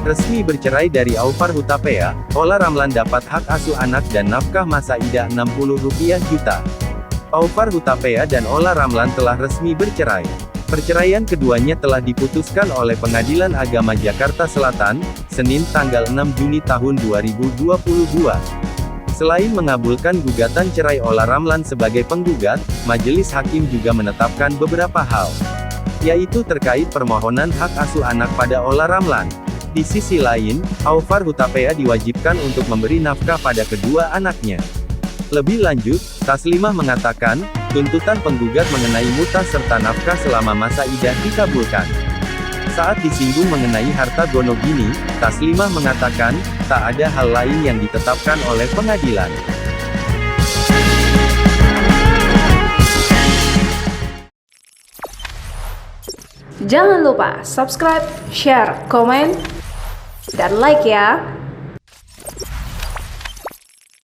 Resmi bercerai dari Aufar Hutapea, Olla Ramlan dapat hak asuh anak dan nafkah masa idah Rp60 juta. Aufar Hutapea dan Olla Ramlan telah resmi bercerai. Perceraian keduanya telah diputuskan oleh Pengadilan Agama Jakarta Selatan, Senin tanggal 6 Juni tahun 2022. Selain mengabulkan gugatan cerai Olla Ramlan sebagai penggugat, majelis hakim juga menetapkan beberapa hal, yaitu terkait permohonan hak asuh anak pada Olla Ramlan. Di sisi lain, Aufar Hutapea diwajibkan untuk memberi nafkah pada kedua anaknya. Lebih lanjut, Taslimah mengatakan, tuntutan penggugat mengenai muta serta nafkah selama masa idah dikabulkan. Saat disinggung mengenai harta gono gini, Taslimah mengatakan, tak ada hal lain yang ditetapkan oleh pengadilan. Jangan lupa subscribe, share, komen, dan like ya.